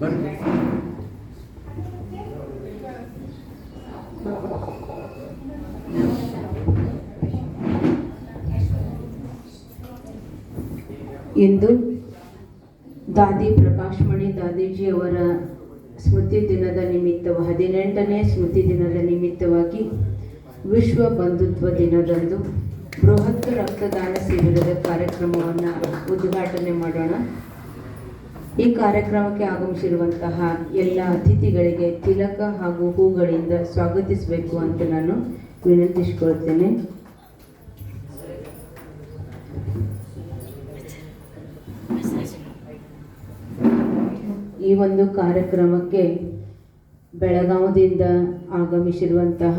ಇಂದು ದಾದಿ ಪ್ರಕಾಶ್ಮಣಿ ದಾದೀಜಿಯವರ ಸ್ಮೃತಿ ದಿನದ ನಿಮಿತ್ತ 18ನೇ ಸ್ಮೃತಿ ದಿನದ ನಿಮಿತ್ತವಾಗಿ ವಿಶ್ವ ಬಂಧುತ್ವ ದಿನದಂದು ಬೃಹತ್ ರಕ್ತದಾನ ಶಿಬಿರದ ಕಾರ್ಯಕ್ರಮವನ್ನು ಉದ್ಘಾಟನೆ ಮಾಡೋಣ. ಈ ಕಾರ್ಯಕ್ರಮಕ್ಕೆ ಆಗಮಿಸಿರುವಂತಹ ಎಲ್ಲ ಅತಿಥಿಗಳಿಗೆ ತಿಲಕ ಹಾಗೂ ಹೂಗಳಿಂದ ಸ್ವಾಗತಿಸಬೇಕು ಅಂತ ನಾನು ವಿನಂತಿಸಿಕೊಳ್ತೇನೆ. ಈ ಒಂದು ಕಾರ್ಯಕ್ರಮಕ್ಕೆ ಬೆಳಗಾವದಿಂದ ಆಗಮಿಸಿರುವಂತಹ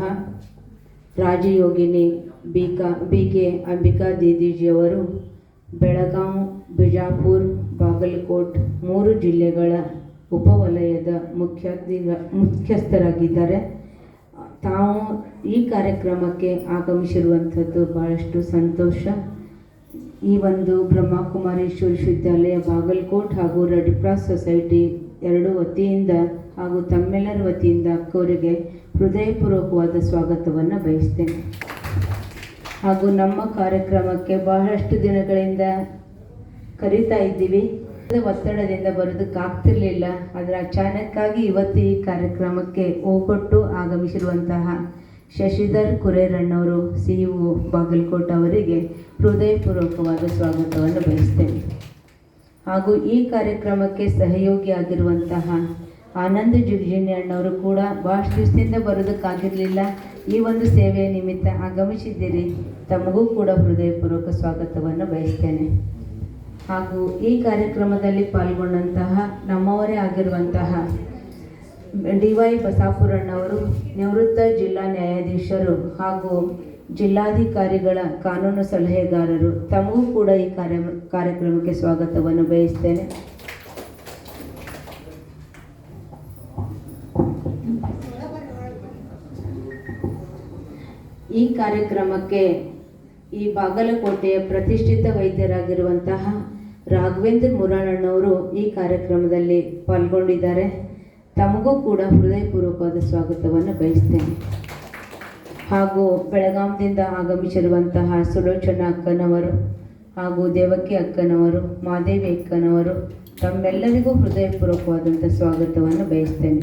ರಾಜಯೋಗಿನಿ ಬಿ.ಕೆ. ಅಂಬಿಕಾ ದೀದೀಜಿಯವರು ಬೆಳಗಾವಿ, ಬಿಜಾಪುರ, ಬಾಗಲಕೋಟ್ 3 ಜಿಲ್ಲೆಗಳ ಉಪವಲಯದ ಮುಖ್ಯಸ್ಥರಾಗಿದ್ದಾರೆ. ತಾವು ಈ ಕಾರ್ಯಕ್ರಮಕ್ಕೆ ಆಗಮಿಸಿರುವಂಥದ್ದು ಬಹಳಷ್ಟು ಸಂತೋಷ. ಈ ಒಂದು ಬ್ರಹ್ಮಕುಮಾರೀಶ್ವರ ವಿಶ್ವವಿದ್ಯಾಲಯ ಬಾಗಲಕೋಟ್ ಹಾಗೂ ರೆಡ್ ಕ್ರಾಸ್ ಸೊಸೈಟಿ 2 ವತಿಯಿಂದ ಹಾಗೂ ತಮ್ಮೆಲ್ಲರ ವತಿಯಿಂದ ಅವರಿಗೆ ಹೃದಯಪೂರ್ವಕವಾದ ಸ್ವಾಗತವನ್ನು ಬಯಸ್ತೇನೆ. ಹಾಗೂ ನಮ್ಮ ಕಾರ್ಯಕ್ರಮಕ್ಕೆ ಬಹಳಷ್ಟು ದಿನಗಳಿಂದ ಕರೀತಾ ಇದ್ದೀವಿ. ಒತ್ತಡದಿಂದ ಬರೋದಕ್ಕಾಗ್ತಿರ್ಲಿಲ್ಲ. ಆದರೆ ಅಚಾನಕ್ಕಾಗಿ ಇವತ್ತು ಈ ಕಾರ್ಯಕ್ರಮಕ್ಕೆ ಓಗೊಟ್ಟು ಆಗಮಿಸಿರುವಂತಹ ಶಶಿಧರ್ ಕುರೇರಣ್ಣವರು CEO ಬಾಗಲಕೋಟ್ ಅವರಿಗೆ ಹೃದಯಪೂರ್ವಕವಾದ ಸ್ವಾಗತವನ್ನು ಬಯಸ್ತೇನೆ. ಹಾಗೂ ಈ ಕಾರ್ಯಕ್ರಮಕ್ಕೆ ಸಹಯೋಗಿಯಾಗಿರುವಂತಹ ಆನಂದ್ ಜುರ್ಜಿನಿ ಅಣ್ಣವರು ಕೂಡ ಭಾಳಷ್ಟು ದಿವಸದಿಂದ ಬರೋದಕ್ಕಾಗಿರಲಿಲ್ಲ. ಈ ಒಂದು ಸೇವೆಯ ನಿಮಿತ್ತ ಆಗಮಿಸಿದ್ದೀರಿ. ತಮಗೂ ಕೂಡ ಹೃದಯಪೂರ್ವಕ ಸ್ವಾಗತವನ್ನು ಬಯಸ್ತೇನೆ. ಹಾಗೂ ಈ ಕಾರ್ಯಕ್ರಮದಲ್ಲಿ ಪಾಲ್ಗೊಂಡಂತಹ ನಮ್ಮವರೇ ಆಗಿರುವಂತಹ DY ಬಸಾಪುರಣ್ಣವರು ನಿವೃತ್ತ ಜಿಲ್ಲಾ ನ್ಯಾಯಾಧೀಶರು ಹಾಗೂ ಜಿಲ್ಲಾಧಿಕಾರಿಗಳ ಕಾನೂನು ಸಲಹೆಗಾರರು. ತಮಗೂ ಕೂಡ ಈ ಕಾರ್ಯಕ್ರಮಕ್ಕೆ ಸ್ವಾಗತವನ್ನು ಬಯಸ್ತೇನೆ. ಈ ಕಾರ್ಯಕ್ರಮಕ್ಕೆ ಈ ಬಾಗಲಕೋಟೆಯ ಪ್ರತಿಷ್ಠಿತ ವೈದ್ಯರಾಗಿರುವಂತಹ ರಾಘವೇಂದ್ರ ಮುರಾಳಣ್ಣವರು ಈ ಕಾರ್ಯಕ್ರಮದಲ್ಲಿ ಪಾಲ್ಗೊಂಡಿದ್ದಾರೆ. ತಮಗೂ ಕೂಡ ಹೃದಯಪೂರ್ವಕವಾದ ಸ್ವಾಗತವನ್ನು ಬಯಸ್ತೇನೆ. ಹಾಗೂ ಬೆಳಗಾವಿಯಿಂದ ಆಗಮಿಸಿರುವಂತಹ ಸುಲೋಚನಾ ಅಕ್ಕನವರು ಹಾಗೂ ದೇವಕಿ ಅಕ್ಕನವರು, ಮಾದೇವಿ ಅಕ್ಕನವರು, ತಮ್ಮೆಲ್ಲರಿಗೂ ಹೃದಯಪೂರ್ವಕವಾದಂಥ ಸ್ವಾಗತವನ್ನು ಬಯಸ್ತೇನೆ.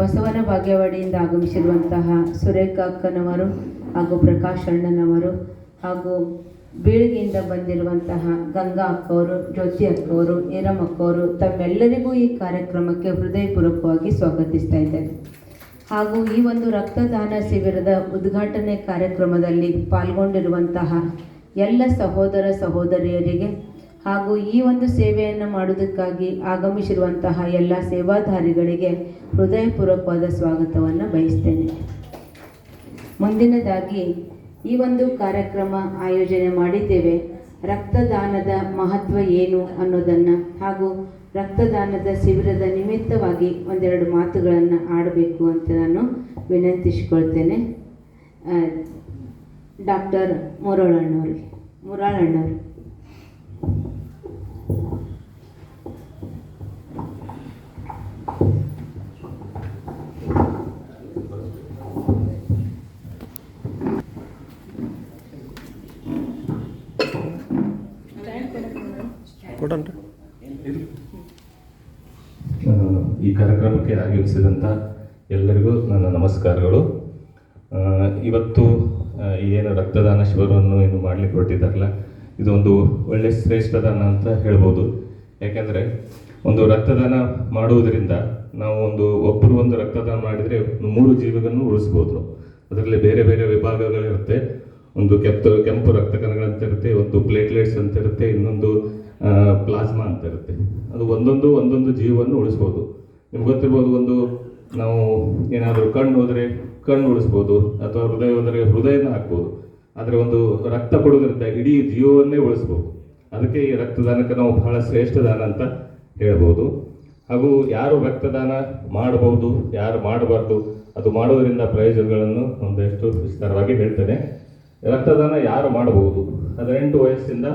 ಬಸವನ ಬಾಗೇವಾಡಿಯಿಂದ ಆಗಮಿಸಿರುವಂತಹ ಸುರೇಖಾ ಅಕ್ಕನವರು ಹಾಗೂ ಪ್ರಕಾಶ್ ಅಣ್ಣನವರು ಹಾಗೂ ಬೀಳಿಗೆಯಿಂದ ಬಂದಿರುವಂತಹ ಗಂಗಾ ಅಕ್ಕವರು, ಜ್ಯೋತಿ ಅಕ್ಕವರು, ಈರಮ್ಮ ಅಕ್ಕವರು, ತಮ್ಮೆಲ್ಲರಿಗೂ ಈ ಕಾರ್ಯಕ್ರಮಕ್ಕೆ ಹೃದಯಪೂರ್ವಕವಾಗಿ ಸ್ವಾಗತಿಸ್ತಾ ಇದ್ದಾರೆ. ಹಾಗೂ ಈ ಒಂದು ರಕ್ತದಾನ ಶಿಬಿರದ ಉದ್ಘಾಟನೆ ಕಾರ್ಯಕ್ರಮದಲ್ಲಿ ಪಾಲ್ಗೊಂಡಿರುವಂತಹ ಎಲ್ಲ ಸಹೋದರ ಸಹೋದರಿಯರಿಗೆ ಹಾಗೂ ಈ ಒಂದು ಸೇವೆಯನ್ನು ಮಾಡುವುದಕ್ಕಾಗಿ ಆಗಮಿಸಿರುವಂತಹ ಎಲ್ಲ ಸೇವಾಧಾರಿಗಳಿಗೆ ಹೃದಯಪೂರ್ವಕವಾದ ಸ್ವಾಗತವನ್ನು ಬಯಸ್ತೇನೆ. ಮುಂದಿನದಾಗಿ ಈ ಒಂದು ಕಾರ್ಯಕ್ರಮ ಆಯೋಜನೆ ಮಾಡಿದ್ದೇವೆ. ರಕ್ತದಾನದ ಮಹತ್ವ ಏನು ಅನ್ನೋದನ್ನು ಹಾಗೂ ರಕ್ತದಾನದ ಶಿಬಿರದ ನಿಮಿತ್ತವಾಗಿ ಒಂದೆರಡು ಮಾತುಗಳನ್ನು ಆಡಬೇಕು ಅಂತ ನಾನು ವಿನಂತಿಸಿಕೊಳ್ತೇನೆ. ಡಾಕ್ಟರ್ ಮುರಾಳಣ್ಣವ್ರಿಗೆ. ಈ ಕಾರ್ಯಕ್ರಮಕ್ಕೆ ಆಗಮಿಸಿದಂಥ ಎಲ್ಲರಿಗೂ ನನ್ನ ನಮಸ್ಕಾರಗಳು. ಇವತ್ತು ಏನು ರಕ್ತದಾನ ಶಿಬಿರವನ್ನು ಏನು ಮಾಡಲಿಕ್ಕೆ ಹೊರಟಿದ್ದಾರಲ್ಲ, ಇದು ಒಂದು ಒಳ್ಳೆಯ ಶ್ರೇಷ್ಠದಾನ ಅಂತ ಹೇಳ್ಬೋದು. ಯಾಕೆಂದರೆ ಒಂದು ರಕ್ತದಾನ ಮಾಡುವುದರಿಂದ ನಾವು ಒಬ್ಬರು ಒಂದು ರಕ್ತದಾನ ಮಾಡಿದರೆ 3 ಜೀವಗಳನ್ನು ಉಳಿಸ್ಬೋದು. ಅದರಲ್ಲಿ ಬೇರೆ ಬೇರೆ ವಿಭಾಗಗಳಿರುತ್ತೆ. ಒಂದು ಕೆಂಪು ರಕ್ತ ಕಣಗಳಂತ ಇರುತ್ತೆ, ಒಂದು ಪ್ಲೇಟ್ಲೆಟ್ಸ್ ಅಂತ ಇರುತ್ತೆ, ಇನ್ನೊಂದು ಪ್ಲಾಸ್ಮಾ ಅಂತ ಇರುತ್ತೆ. ಅದು ಒಂದೊಂದು ಜೀವವನ್ನು ಉಳಿಸ್ಬೋದು. ನಿಮ್ಗೆ ಗೊತ್ತಿರ್ಬೋದು, ನಾವು ಏನಾದರೂ ಕಣ್ಣು ಹೋದರೆ ಕಣ್ಣು ಉಳಿಸ್ಬೋದು, ಅಥವಾ ಹೃದಯ ಹೋದರೆ ಹೃದಯನ ಹಾಕ್ಬೋದು. ಆದರೆ ಒಂದು ರಕ್ತ ಕೊಡೋದ್ರಿಂದ ಇಡೀ ಜೀವವನ್ನೇ ಉಳಿಸ್ಬೋದು. ಅದಕ್ಕೆ ಈ ರಕ್ತದಾನಕ್ಕೆ ನಾವು ಬಹಳ ಶ್ರೇಷ್ಠ ದಾನ ಅಂತ ಹೇಳ್ಬೋದು. ಹಾಗೂ ಯಾರು ರಕ್ತದಾನ ಮಾಡಬಹುದು, ಯಾರು ಮಾಡಬಾರ್ದು, ಅದು ಮಾಡೋದರಿಂದ ಪ್ರಯೋಜನಗಳನ್ನು ಒಂದಷ್ಟು ವಿಸ್ತಾರವಾಗಿ ಹೇಳ್ತೇನೆ. ರಕ್ತದಾನ ಯಾರು ಮಾಡಬಹುದು? 18 ವಯಸ್ಸಿಂದ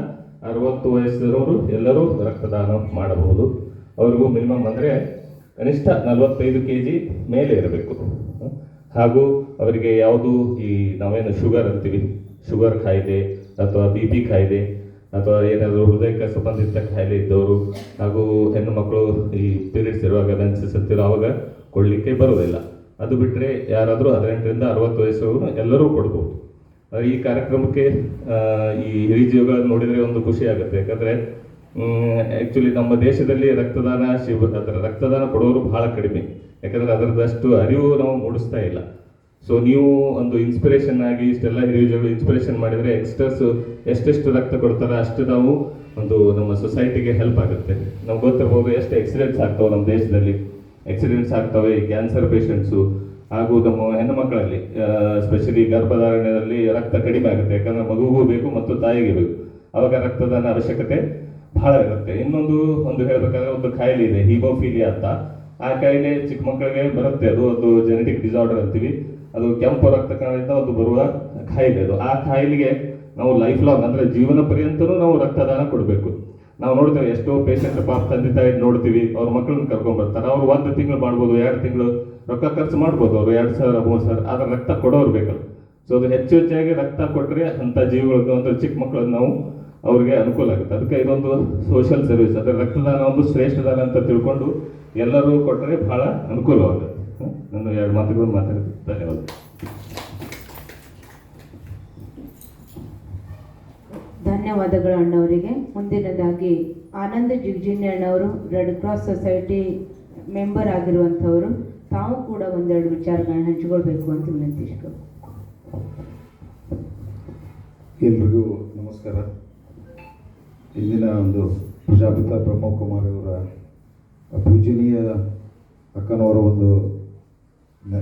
60 ವಯಸ್ಸಿನವರು ಎಲ್ಲರೂ ರಕ್ತದಾನ ಮಾಡಬಹುದು. ಅವ್ರಿಗೂ ಮಿನಿಮಮ್ ಅಂದರೆ ಕನಿಷ್ಠ 45 kg ಮೇಲೆ ಇರಬೇಕು. ಹಾಗೂ ಅವರಿಗೆ ಯಾವುದು ಈ ನಾವೇನು ಶುಗರ್ ಅಂತೀವಿ, ಶುಗರ್ ಕಾಯಿಲೆ ಅಥವಾ BP ಕಾಯಿಲೆ ಅಥವಾ ಏನಾದರೂ ಹೃದಯಕ್ಕೆ ಸಂಬಂಧಿತ ಕಾಯಿಲೆ ಇದ್ದವರು, ಹಾಗೂ ಹೆಣ್ಣು ಮಕ್ಕಳು ಈ ಪೀರಿಯಡ್ಸ್ ಇರುವಾಗ ಮೆನ್ಸಸ್ ಅಂತಿರೋ ಆವಾಗ ಕೊಡಲಿಕ್ಕೆ ಬರೋದಿಲ್ಲ. ಅದು ಬಿಟ್ಟರೆ ಯಾರಾದರೂ 18ರಿಂದ 60 ವಯಸ್ಸವರು ಎಲ್ಲರೂ ಕೊಡ್ಬೋದು. ಈ ಕಾರ್ಯಕ್ರಮಕ್ಕೆ ಈ ಹಿರಿಜೀವಿಗಳನ್ನು ನೋಡಿದರೆ ಒಂದು ಖುಷಿ ಆಗುತ್ತೆ. ಯಾಕಂದರೆ ಆ್ಯಕ್ಚುಲಿ ನಮ್ಮ ದೇಶದಲ್ಲಿ ರಕ್ತದಾನ ಕೊಡೋರು ಬಹಳ ಕಡಿಮೆ. ಯಾಕಂದರೆ ಅದರದಷ್ಟು ಅರಿವು ನಾವು ಮೂಡಿಸ್ತಾ ಇಲ್ಲ. ಸೊ ನೀವು ಒಂದು ಇನ್ಸ್ಪಿರೇಷನ್ ಆಗಿ ಇಷ್ಟೆಲ್ಲ ಹಿರಿಜೀವಿಗಳು ಇನ್ಸ್ಪಿರೇಷನ್ ಮಾಡಿದರೆ ಯಂಗ್ಸ್ಟರ್ಸ್ ಎಷ್ಟೆಷ್ಟು ರಕ್ತ ಕೊಡ್ತಾರೆ ಅಷ್ಟು ನಾವು ಒಂದು ನಮ್ಮ ಸೊಸೈಟಿಗೆ ಹೆಲ್ಪ್ ಆಗುತ್ತೆ. ನಮ್ಗೆ ಗೊತ್ತಿರ್ಬೋದು ಎಷ್ಟು ಆಕ್ಸಿಡೆಂಟ್ಸ್ ಆಗ್ತವೆ ನಮ್ಮ ದೇಶದಲ್ಲಿ. ಆಕ್ಸಿಡೆಂಟ್ಸ್ ಆಗ್ತವೆ, ಕ್ಯಾನ್ಸರ್ ಪೇಷಂಟ್ಸು, ಹಾಗೂ ನಮ್ಮ ಹೆಣ್ಣು ಮಕ್ಕಳಲ್ಲಿ ಸ್ಪೆಷಲಿ ಗರ್ಭಧಾರಣೆಯಲ್ಲಿ ರಕ್ತ ಕಡಿಮೆ ಆಗುತ್ತೆ. ಯಾಕಂದರೆ ಮಗುಗೂ ಬೇಕು ಮತ್ತು ತಾಯಿಗೆ ಬೇಕು. ಆವಾಗ ರಕ್ತದಾನ ಅವಶ್ಯಕತೆ ಬಹಳ ಇರುತ್ತೆ. ಒಂದು ಹೇಳಬೇಕಾದ್ರೆ ಒಂದು ಕಾಯಿಲೆ ಇದೆ, ಹೀಮೋಫೀಲಿಯಾ ಅಂತ. ಆ ಕಾಯಿಲೆ ಚಿಕ್ಕ ಮಕ್ಕಳಿಗೆ ಬರುತ್ತೆ. ಅದು ಒಂದು ಜೆನೆಟಿಕ್ ಡಿಸಾರ್ಡರ್ ಅಂತೀವಿ. ಅದು ಕೆಂಪು ರಕ್ತ ಕಣದಿಂದ ಒಂದು ಬರುವ ಕಾಯಿಲೆ ಅದು. ಆ ಕಾಯಿಲೆಗೆ ನಾವು ಲೈಫ್ ಲಾಂಗ್ ಅಂದರೆ ಜೀವನ ಪರ್ಯಂತನೂ ನಾವು ರಕ್ತದಾನ ಕೊಡಬೇಕು. ನಾವು ನೋಡ್ತೇವೆ ಎಷ್ಟೋ ಪೇಷಂಟ್ ತಂದೆ ತಾಯಿ ನೋಡ್ತೀವಿ, ಅವ್ರ ಮಕ್ಕಳನ್ನ ಕರ್ಕೊಂಡ್ಬರ್ತಾರೆ. ಅವ್ರು 1 ತಿಂಗಳು ಮಾಡ್ಬೋದು, 2 ತಿಂಗಳು ರೊಕ್ಕ ಖರ್ಚು ಮಾಡ್ಬೋದು, ಅವರು 2,000 3,000, ಆದ್ರೆ ರಕ್ತ ಕೊಡೋರು ಬೇಕಲ್ಲ. ಸೊ ಅದು ಹೆಚ್ಚಾಗಿ ರಕ್ತ ಕೊಟ್ಟರೆ ಅಂಥ ಜೀವಗಳನ್ನು ಅಂದರೆ ಚಿಕ್ಕ ಮಕ್ಕಳನ್ನು ನಾವು ಅವ್ರಿಗೆ ಅನುಕೂಲ ಆಗುತ್ತೆ. ಅದಕ್ಕೆ ಇದೊಂದು ಸೋಷಿಯಲ್ ಸರ್ವಿಸ್, ಅದರ ರಕ್ತದಾನ ಒಂದು ಶ್ರೇಷ್ಠ ದಾನ ಅಂತ ತಿಳ್ಕೊಂಡು ಎಲ್ಲರೂ ಕೊಟ್ಟರೆ ಬಹಳ ಅನುಕೂಲವಾಗುತ್ತೆ. ನಾನು 2 ಮಾತುಗಳನ್ನು ಮಾತಾಡ್ತೀನಿ. ಧನ್ಯವಾದ. ಧನ್ಯವಾದಗಳು ಅಣ್ಣವರಿಗೆ. ಮುಂದಿನದಾಗಿ ಆನಂದ್ ಜಿಗ್ಜಿನ್ನಿ ಅಣ್ಣವರು ರೆಡ್ ಕ್ರಾಸ್ ಸೊಸೈಟಿ ಮೆಂಬರ್ ಆಗಿರುವಂಥವರು, ತಾವು ಕೂಡ ಒಂದೆರಡು ವಿಚಾರಗಳನ್ನ ಹಂಚಿಕೊಳ್ಬೇಕು ಅಂತ ವಿನಂತಿಸ್ಕೊಂಡು. ಎಲ್ರಿಗೂ ನಮಸ್ಕಾರ. ಇಂದಿನ ಒಂದು ಪ್ರಜಾಪಿತ ಬ್ರಹ್ಮಕುಮಾರ್ ಅವರ ಪೂಜನೀಯ ಅಕ್ಕನವರ ಒಂದು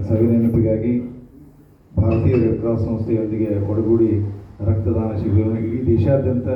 ಸವಿ ನೆನಪಿಗಾಗಿ ಭಾರತೀಯ ರೆಡ್ ಕ್ರಾಸ್ ಸಂಸ್ಥೆಯೊಂದಿಗೆ ಒಡಗೂಡಿ ರಕ್ತದಾನ ಶಿಬಿರವನ್ನು ಇಡೀ ದೇಶಾದ್ಯಂತ